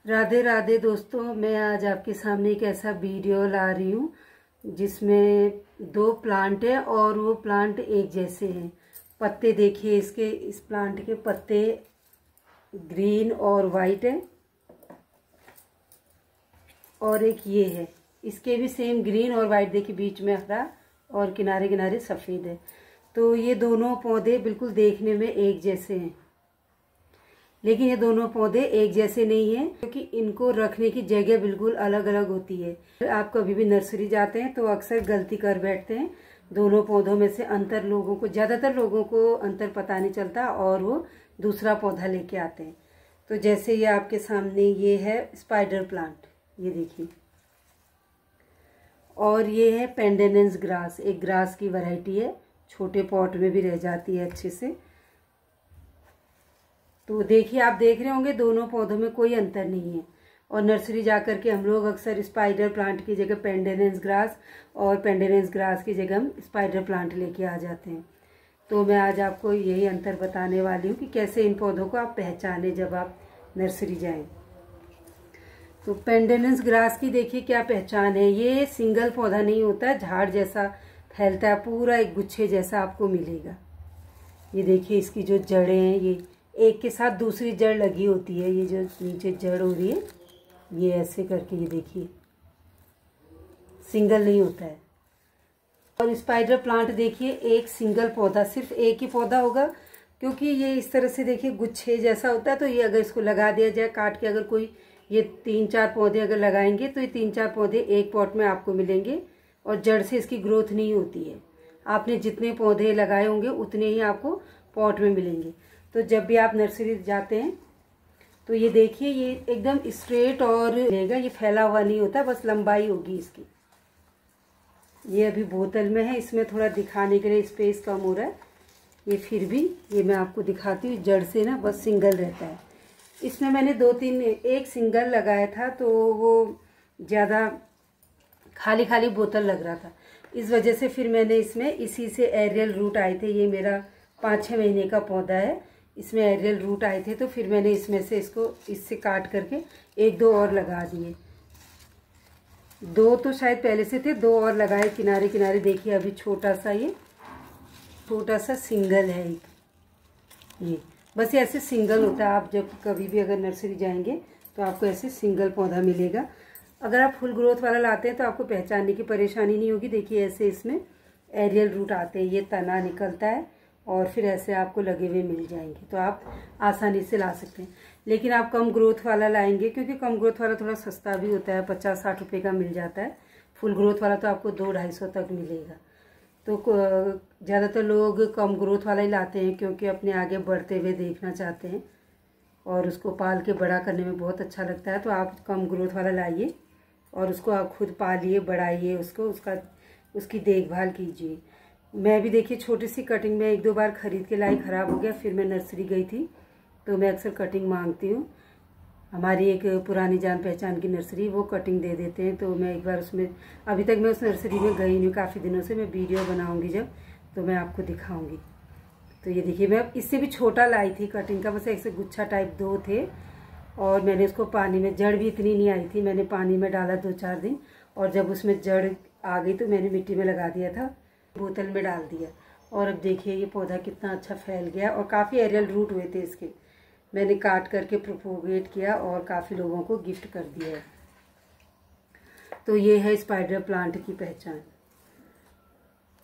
राधे राधे दोस्तों, मैं आज आपके सामने एक ऐसा वीडियो ला रही हूँ जिसमें दो प्लांट है और वो प्लांट एक जैसे हैं। पत्ते देखिए, इसके इस प्लांट के पत्ते ग्रीन और वाइट है और एक ये है, इसके भी सेम ग्रीन और वाइट। देखिए बीच में हरा और किनारे किनारे सफ़ेद है। तो ये दोनों पौधे बिल्कुल देखने में एक जैसे हैं, लेकिन ये दोनों पौधे एक जैसे नहीं हैं क्योंकि इनको रखने की जगह बिल्कुल अलग अलग होती है। आप कभी भी नर्सरी जाते हैं तो अक्सर गलती कर बैठते हैं। दोनों पौधों में से अंतर लोगों को, ज़्यादातर लोगों को अंतर पता नहीं चलता और वो दूसरा पौधा लेके आते हैं। तो जैसे ये आपके सामने ये है स्पाइडर प्लांट, ये देखिए, और ये है पेंडेनेंस ग्रास, एक ग्रास की वैरायटी है, छोटे पॉट में भी रह जाती है अच्छे से। तो देखिए, आप देख रहे होंगे दोनों पौधों में कोई अंतर नहीं है। और नर्सरी जाकर के हम लोग अक्सर स्पाइडर प्लांट की जगह पेंडेनेंस ग्रास और पेंडेनेंस ग्रास की जगह हम स्पाइडर प्लांट लेके आ जाते हैं। तो मैं आज आपको यही अंतर बताने वाली हूँ कि कैसे इन पौधों को आप पहचानें जब आप नर्सरी जाएं। तो पेंडेनेंस ग्रास की देखिए क्या पहचान है। ये सिंगल पौधा नहीं होता, झाड़ जैसा फैलता है, पूरा एक गुच्छे जैसा आपको मिलेगा। ये देखिए, इसकी जो जड़ें हैं ये एक के साथ दूसरी जड़ लगी होती है। ये जो नीचे जड़ हो रही है ये ऐसे करके, ये देखिए, सिंगल नहीं होता है। और स्पाइडर प्लांट देखिए, एक सिंगल पौधा, सिर्फ एक ही पौधा होगा क्योंकि ये इस तरह से देखिए गुच्छे जैसा होता है। तो ये अगर इसको लगा दिया जाए काट के, अगर कोई ये 3-4 पौधे अगर लगाएंगे तो ये 3-4 पौधे एक पॉट में आपको मिलेंगे और जड़ से इसकी ग्रोथ नहीं होती है। आपने जितने पौधे लगाए होंगे उतने ही आपको पॉट में मिलेंगे। तो जब भी आप नर्सरी जाते हैं तो ये देखिए, ये एकदम स्ट्रेट और रहेगा, ये फैला हुआ नहीं होता, बस लंबाई होगी इसकी। ये अभी बोतल में है, इसमें थोड़ा दिखाने के लिए स्पेस कम हो रहा है। ये फिर भी ये मैं आपको दिखाती हूँ, जड़ से ना बस सिंगल रहता है। इसमें मैंने 2-3 एक सिंगल लगाया था तो वो ज़्यादा खाली खाली बोतल लग रहा था, इस वजह से फिर मैंने इसमें इसी से एरियल रूट आए थे। ये मेरा 5-6 महीने का पौधा है, इसमें एरियल रूट आए थे तो फिर मैंने इसमें से इसको इससे काट करके 1-2 और लगा दिए। 2 तो शायद पहले से थे, 2 और लगाए किनारे किनारे। देखिए अभी छोटा सा, ये छोटा सा सिंगल है एक, ये बस ये ऐसे सिंगल होता है। आप जब कभी भी अगर नर्सरी जाएंगे तो आपको ऐसे सिंगल पौधा मिलेगा। अगर आप फुल ग्रोथ वाला लाते हैं तो आपको पहचानने की परेशानी नहीं होगी। देखिए ऐसे इसमें एरियल रूट आते हैं, ये तना निकलता है और फिर ऐसे आपको लगे हुए मिल जाएंगे, तो आप आसानी से ला सकते हैं। लेकिन आप कम ग्रोथ वाला लाएंगे क्योंकि कम ग्रोथ वाला थोड़ा सस्ता भी होता है, 50-60 रुपये का मिल जाता है। फुल ग्रोथ वाला तो आपको 200-250 तक मिलेगा। तो ज़्यादातर लोग कम ग्रोथ वाला ही लाते हैं क्योंकि अपने आगे बढ़ते हुए देखना चाहते हैं और उसको पाल के बड़ा करने में बहुत अच्छा लगता है। तो आप कम ग्रोथ वाला लाइए और उसको आप खुद पालिए, बढ़ाइए उसको, उसकी देखभाल कीजिए। मैं भी देखिए छोटी सी कटिंग में 1-2 बार ख़रीद के लाई, ख़राब हो गया, फिर मैं नर्सरी गई थी तो मैं अक्सर कटिंग मांगती हूँ। हमारी एक पुरानी जान पहचान की नर्सरी, वो कटिंग दे देते हैं। तो मैं एक बार उसमें, अभी तक मैं उस नर्सरी में गई नहीं काफ़ी दिनों से। मैं वीडियो बनाऊँगी जब तो मैं आपको दिखाऊँगी। तो ये देखिए, मैं इससे भी छोटा लाई थी कटिंग का, बस ऐसे गुच्छा टाइप 2 थे और मैंने उसको पानी में, जड़ भी इतनी नहीं आई थी, मैंने पानी में डाला 2-4 दिन और जब उसमें जड़ आ गई तो मैंने मिट्टी में लगा दिया था, बोतल में डाल दिया। और अब देखिए ये पौधा कितना अच्छा फैल गया और काफ़ी एरियल रूट हुए थे इसके। मैंने काट करके प्रोपोगेट किया और काफ़ी लोगों को गिफ्ट कर दिया है। तो ये है स्पाइडर प्लांट की पहचान।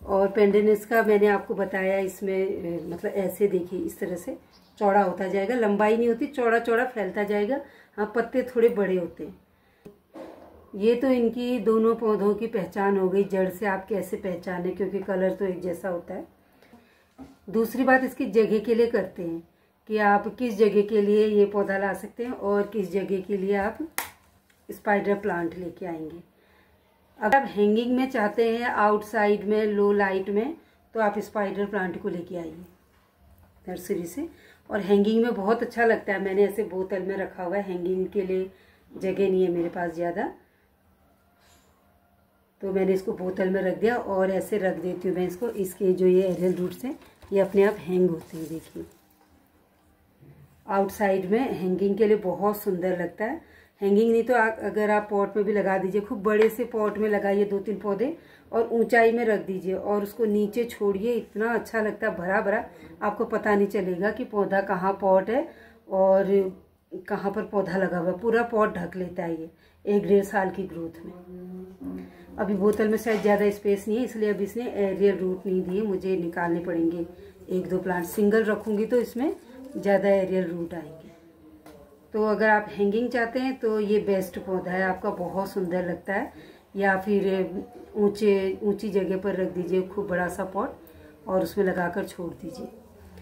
और पेंडेनेंस का मैंने आपको बताया, इसमें मतलब ऐसे देखिए, इस तरह से चौड़ा होता जाएगा, लंबाई नहीं होती, चौड़ा चौड़ा फैलता जाएगा। हाँ, पत्ते थोड़े बड़े होते हैं। ये तो इनकी दोनों पौधों की पहचान हो गई। जड़ से आप कैसे पहचाने, क्योंकि कलर तो एक जैसा होता है। दूसरी बात इसकी जगह के लिए करते हैं कि आप किस जगह के लिए ये पौधा ला सकते हैं और किस जगह के लिए आप स्पाइडर प्लांट लेके आएंगे। अगर आप हैंगिंग में चाहते हैं, आउटसाइड में, लो लाइट में, तो आप स्पाइडर प्लांट को लेके आइए नर्सरी से। और हैंगिंग में बहुत अच्छा लगता है। मैंने ऐसे बोतल में रखा हुआ है, हैंगिंग के लिए जगह नहीं है मेरे पास ज़्यादा, तो मैंने इसको बोतल में रख दिया और ऐसे रख देती हूँ मैं इसको। इसके जो ये एरियल रूट्स हैं ये अपने आप हैंग होते हैं। देखिए आउटसाइड में हैंगिंग के लिए बहुत सुंदर लगता है। हैंगिंग नहीं तो अगर आप पॉट में भी लगा दीजिए। खूब बड़े से पॉट में लगाइए 2-3 पौधे और ऊंचाई में रख दीजिए और उसको नीचे छोड़िए। इतना अच्छा लगता है, भरा भरा, आपको पता नहीं चलेगा कि पौधा कहाँ पॉट है और कहाँ पर पौधा लगा हुआ है। पूरा पॉट ढक लेता है ये 1-1.5 साल की ग्रोथ में। अभी बोतल में शायद ज़्यादा स्पेस नहीं है, इसलिए अभी इसने एरियल रूट नहीं दिए, मुझे निकालने पड़ेंगे 1-2 प्लांट। सिंगल रखूँगी तो इसमें ज़्यादा एरियल रूट आएंगे। तो अगर आप हैंगिंग चाहते हैं तो ये बेस्ट पौधा है आपका, बहुत सुंदर लगता है। या फिर ऊंची जगह पर रख दीजिए खूब बड़ा सा पॉट और उसमें लगाकर छोड़ दीजिए।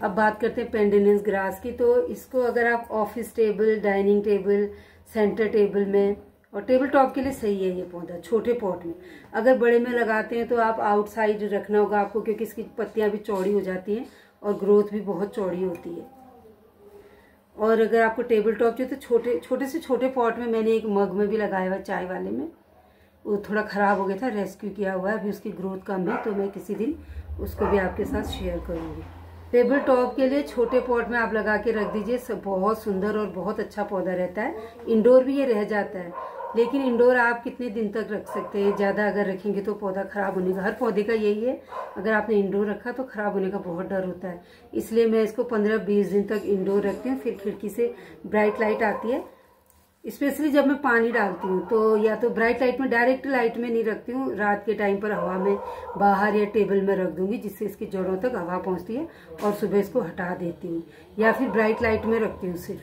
अब बात करते हैं पेंडेनेंस ग्रास की। तो इसको अगर आप office table, dining table, centre table में और टेबल टॉप के लिए सही है ये पौधा, छोटे पॉट में। अगर बड़े में लगाते हैं तो आप आउटसाइड रखना होगा आपको, क्योंकि इसकी पत्तियां भी चौड़ी हो जाती हैं और ग्रोथ भी बहुत चौड़ी होती है। और अगर आपको टेबल टॉप चाहिए तो छोटे से छोटे पॉट में, मैंने एक मग में भी लगाया हुआ चाय वाले में, वो थोड़ा ख़राब हो गया था, रेस्क्यू किया हुआ है, अभी उसकी ग्रोथ कम है, तो मैं किसी दिन उसको भी आपके साथ शेयर करूँगी। टेबल टॉप के लिए छोटे पॉट में आप लगा के रख दीजिए, सब बहुत सुंदर और बहुत अच्छा पौधा रहता है। इंडोर भी ये रह जाता है, लेकिन इंडोर आप कितने दिन तक रख सकते हैं, ज़्यादा अगर रखेंगे तो पौधा ख़राब होने का, हर पौधे का यही है, अगर आपने इंडोर रखा तो ख़राब होने का बहुत डर होता है। इसलिए मैं इसको 15-20 दिन तक इंडोर रखती हूँ। फिर खिड़की से ब्राइट लाइट आती है, स्पेशली जब मैं पानी डालती हूँ तो या तो ब्राइट लाइट में, डायरेक्ट लाइट में नहीं रखती हूँ, रात के टाइम पर हवा में बाहर या टेबल में रख दूंगी, जिससे इसकी जड़ों तक हवा पहुँचती है, और सुबह इसको हटा देती हूँ। या फिर ब्राइट लाइट में रखती हूँ, सिर्फ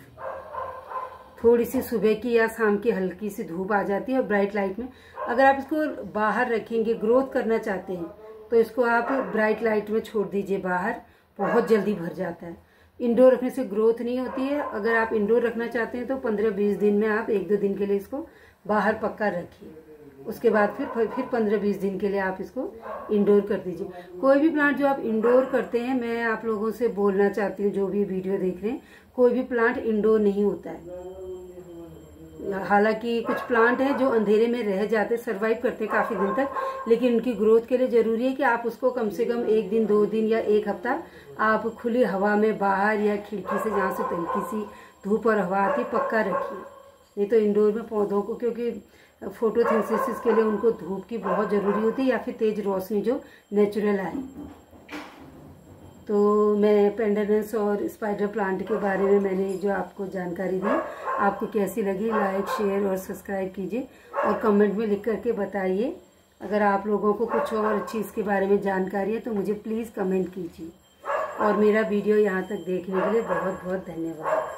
थोड़ी सी सुबह की या शाम की हल्की सी धूप आ जाती है और ब्राइट लाइट में। अगर आप इसको बाहर रखेंगे, ग्रोथ करना चाहते हैं तो इसको आप ब्राइट लाइट में छोड़ दीजिए बाहर, बहुत जल्दी भर जाता है। इंडोर रखने से ग्रोथ नहीं होती है। अगर आप इंडोर रखना चाहते हैं तो 15-20 दिन में आप 1-2 दिन के लिए इसको बाहर पक्का रखिए, उसके बाद फिर 15-20 दिन के लिए आप इसको इंडोर कर दीजिए। कोई भी प्लांट जो आप इंडोर करते हैं, मैं आप लोगों से बोलना चाहती हूँ जो भी वीडियो देख रहे हैं, कोई भी प्लांट इंडोर नहीं होता है। हालांकि कुछ प्लांट हैं जो अंधेरे में रह जाते, सर्वाइव करते हैं काफी दिन तक, लेकिन उनकी ग्रोथ के लिए जरूरी है कि आप उसको कम से कम 1 दिन, 2 दिन या 1 हफ्ता आप खुली हवा में बाहर या खिड़की से जहाँ से हल्की सी धूप और हवा आती पक्का रखिए। नहीं तो इंडोर में पौधों को, क्योंकि फोटोसिंथेसिस के लिए उनको धूप की बहुत जरूरी होती है, या फिर तेज रोशनी जो नेचुरल आए। तो मैं पेंडेनेंस और स्पाइडर प्लांट के बारे में मैंने जो आपको जानकारी दी, आपको कैसी लगी, लाइक, शेयर और सब्सक्राइब कीजिए और कमेंट में लिख करके बताइए। अगर आप लोगों को कुछ और चीज़ के बारे में जानकारी है तो मुझे प्लीज़ कमेंट कीजिए। और मेरा वीडियो यहाँ तक देखने के लिए बहुत बहुत धन्यवाद।